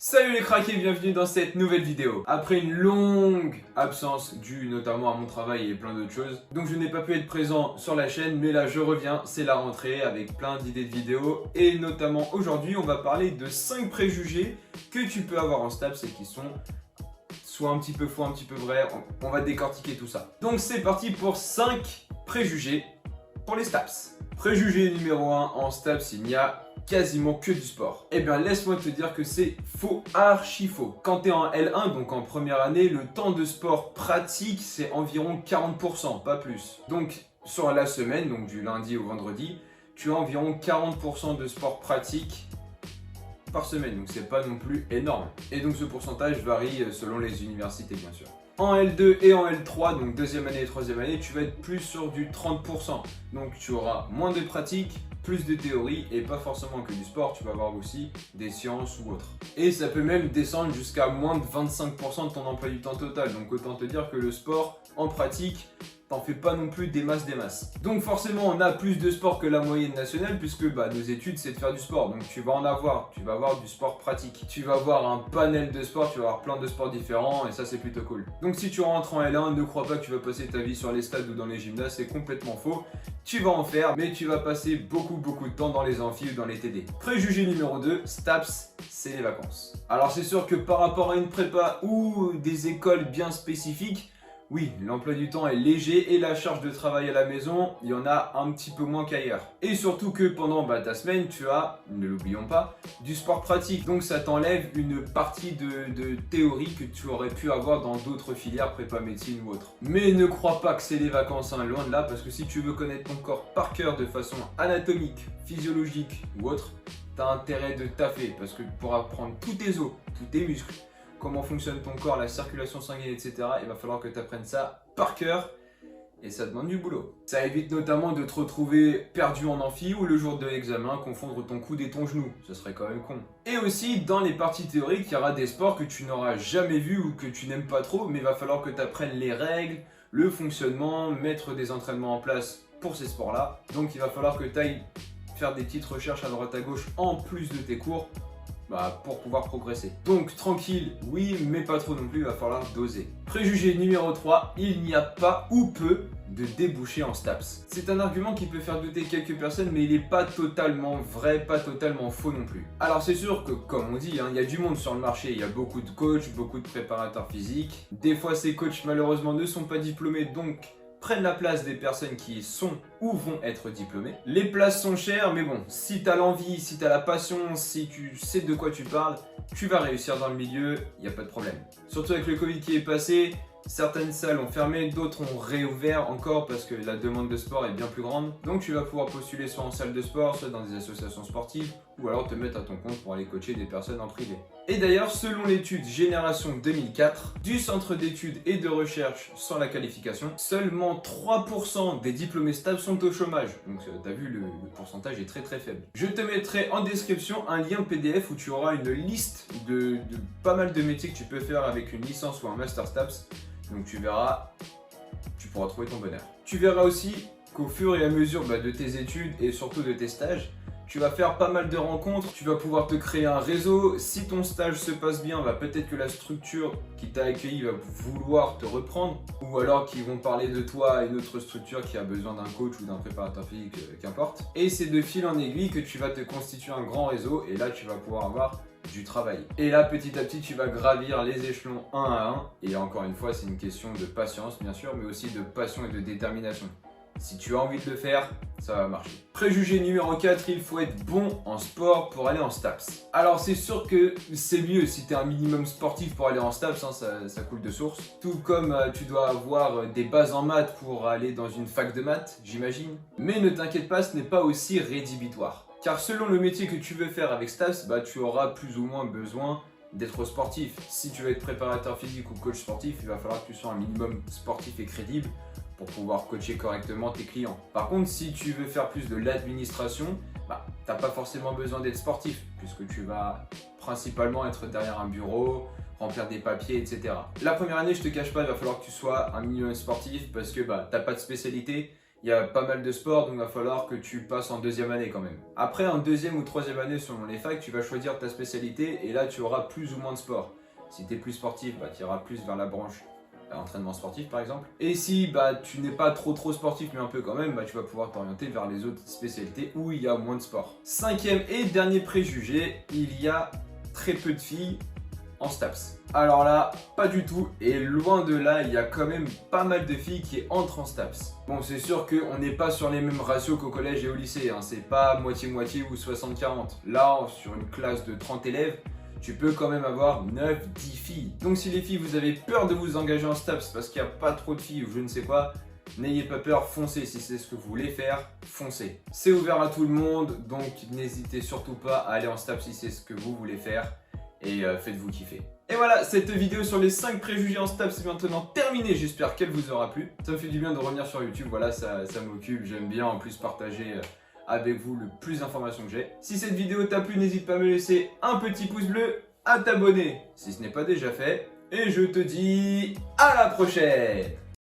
Salut les craqués, bienvenue dans cette nouvelle vidéo. Après une longue absence due notamment à mon travail et plein d'autres choses, donc je n'ai pas pu être présent sur la chaîne, mais là je reviens, c'est la rentrée avec plein d'idées de vidéos et notamment aujourd'hui on va parler de 5 préjugés que tu peux avoir en STAPS et qui sont soit un petit peu faux, un petit peu vrai, on va décortiquer tout ça. Donc c'est parti pour 5 préjugés pour les STAPS. Préjugé numéro 1, en STAPS il n'y a quasiment que du sport. Eh bien laisse-moi te dire que c'est faux, archi faux. Quand tu es en L1, donc en première année, le temps de sport pratique c'est environ 40%, pas plus. Donc sur la semaine, donc du lundi au vendredi, tu as environ 40% de sport pratique par semaine, donc c'est pas non plus énorme. Et donc ce pourcentage varie selon les universités bien sûr. En L2 et en L3, donc deuxième année et troisième année, tu vas être plus sur du 30%. Donc tu auras moins de pratique, plus de théorie et pas forcément que du sport, tu vas avoir aussi des sciences ou autres. Et ça peut même descendre jusqu'à moins de 25% de ton emploi du temps total. Donc autant te dire que le sport en pratique, t'en fais pas non plus des masses. Donc forcément on a plus de sport que la moyenne nationale puisque nos études c'est de faire du sport. Donc tu vas en avoir, tu vas avoir du sport pratique. Tu vas avoir un panel de sports, tu vas avoir plein de sports différents et ça c'est plutôt cool. Donc si tu rentres en L1, ne crois pas que tu vas passer ta vie sur les stades ou dans les gymnases, c'est complètement faux. Tu vas en faire mais tu vas passer beaucoup de temps dans les amphis ou dans les TD. Préjugé numéro 2, STAPS, c'est les vacances. Alors c'est sûr que par rapport à une prépa ou des écoles bien spécifiques, oui, l'emploi du temps est léger et la charge de travail à la maison, il y en a un petit peu moins qu'ailleurs. Et surtout que pendant ta semaine, tu as, ne l'oublions pas, du sport pratique. Donc ça t'enlève une partie de théorie que tu aurais pu avoir dans d'autres filières, prépa médecine ou autre. Mais ne crois pas que c'est les vacances, hein, loin de là, parce que si tu veux connaître ton corps par cœur de façon anatomique, physiologique ou autre, tu as intérêt de taffer, parce que pour apprendre tous tes os, tous tes muscles, comment fonctionne ton corps, la circulation sanguine, etc. Il va falloir que tu apprennes ça par cœur et ça demande du boulot. Ça évite notamment de te retrouver perdu en amphi ou le jour de l'examen, confondre ton coude et ton genou. Ce serait quand même con. Et aussi, dans les parties théoriques, il y aura des sports que tu n'auras jamais vus ou que tu n'aimes pas trop, mais il va falloir que tu apprennes les règles, le fonctionnement, mettre des entraînements en place pour ces sports-là. Donc il va falloir que tu ailles faire des petites recherches à droite à gauche en plus de tes cours pour pouvoir progresser. Donc tranquille, oui, mais pas trop non plus, il va falloir doser. Préjugé numéro 3, il n'y a pas ou peu de débouchés en STAPS. C'est un argument qui peut faire douter quelques personnes, mais il n'est pas totalement vrai, pas totalement faux non plus. Alors c'est sûr que, comme on dit, il y a du monde sur le marché, il y a beaucoup de coachs, beaucoup de préparateurs physiques. Des fois ces coachs malheureusement ne sont pas diplômés, donc prennent la place des personnes qui sont ou vont être diplômées. Les places sont chères, mais bon, si tu as l'envie, si tu as la passion, si tu sais de quoi tu parles, tu vas réussir dans le milieu, il n'y a pas de problème. Surtout avec le Covid qui est passé, certaines salles ont fermé, d'autres ont réouvert encore parce que la demande de sport est bien plus grande. Donc tu vas pouvoir postuler soit en salle de sport, soit dans des associations sportives, ou alors te mettre à ton compte pour aller coacher des personnes en privé. Et d'ailleurs, selon l'étude Génération 2004 du Centre d'études et de recherche sans la qualification, seulement 3% des diplômés STAPS sont au chômage. Donc tu as vu, le pourcentage est très faible. Je te mettrai en description un lien PDF où tu auras une liste de pas mal de métiers que tu peux faire avec une licence ou un master STAPS. Donc tu verras, tu pourras trouver ton bonheur. Tu verras aussi qu'au fur et à mesure de tes études et surtout de tes stages, tu vas faire pas mal de rencontres, tu vas pouvoir te créer un réseau. Si ton stage se passe bien, peut-être que la structure qui t'a accueilli va vouloir te reprendre, ou alors qu'ils vont parler de toi à une autre structure qui a besoin d'un coach ou d'un préparateur physique, qu'importe. Et c'est de fil en aiguille que tu vas te constituer un grand réseau et là tu vas pouvoir avoir du travail. Et là petit à petit tu vas gravir les échelons un à un et encore une fois c'est une question de patience bien sûr mais aussi de passion et de détermination. Si tu as envie de le faire, ça va marcher. Préjugé numéro 4, il faut être bon en sport pour aller en STAPS. Alors c'est sûr que c'est mieux si tu es un minimum sportif pour aller en STAPS, ça coule de source. Tout comme tu dois avoir des bases en maths pour aller dans une fac de maths, j'imagine. Mais ne t'inquiète pas, ce n'est pas aussi rédhibitoire. Car selon le métier que tu veux faire avec STAPS, tu auras plus ou moins besoin d'être sportif. Si tu veux être préparateur physique ou coach sportif, il va falloir que tu sois un minimum sportif et crédible pour pouvoir coacher correctement tes clients. Par contre, si tu veux faire plus de l'administration, t'as pas forcément besoin d'être sportif puisque tu vas principalement être derrière un bureau, remplir des papiers, etc. La première année, je te cache pas, il va falloir que tu sois un minimum sportif parce que t'as pas de spécialité il y a pas mal de sports, donc il va falloir que tu passes en deuxième année quand même. Après, en deuxième ou troisième année, selon les facs, tu vas choisir ta spécialité et là, tu auras plus ou moins de sport. Si tu es plus sportif, bah, tu iras plus vers la branche entraînement sportif par exemple. Et si tu n'es pas trop sportif mais un peu quand même, tu vas pouvoir t'orienter vers les autres spécialités où il y a moins de sport. Cinquième et dernier préjugé, il y a très peu de filles en STAPS. Alors là, pas du tout, et loin de là, il y a quand même pas mal de filles qui entrent en STAPS. Bon, c'est sûr qu'on n'est pas sur les mêmes ratios qu'au collège et au lycée, hein. C'est pas moitié-moitié ou 60-40. Là, sur une classe de 30 élèves, tu peux quand même avoir 9-10 filles. Donc si les filles, vous avez peur de vous engager en STAPS parce qu'il n'y a pas trop de filles ou je ne sais quoi, n'ayez pas peur, foncez. Si c'est ce que vous voulez faire, foncez. C'est ouvert à tout le monde, donc n'hésitez surtout pas à aller en STAPS si c'est ce que vous voulez faire. Et faites-vous kiffer. Et voilà, cette vidéo sur les 5 préjugés en STAPS est maintenant terminée. J'espère qu'elle vous aura plu. Ça me fait du bien de revenir sur YouTube, voilà, ça m'occupe. J'aime bien en plus partager avec vous le plus d'informations que j'ai. Si cette vidéo t'a plu, n'hésite pas à me laisser un petit pouce bleu, à t'abonner si ce n'est pas déjà fait. Et je te dis à la prochaine!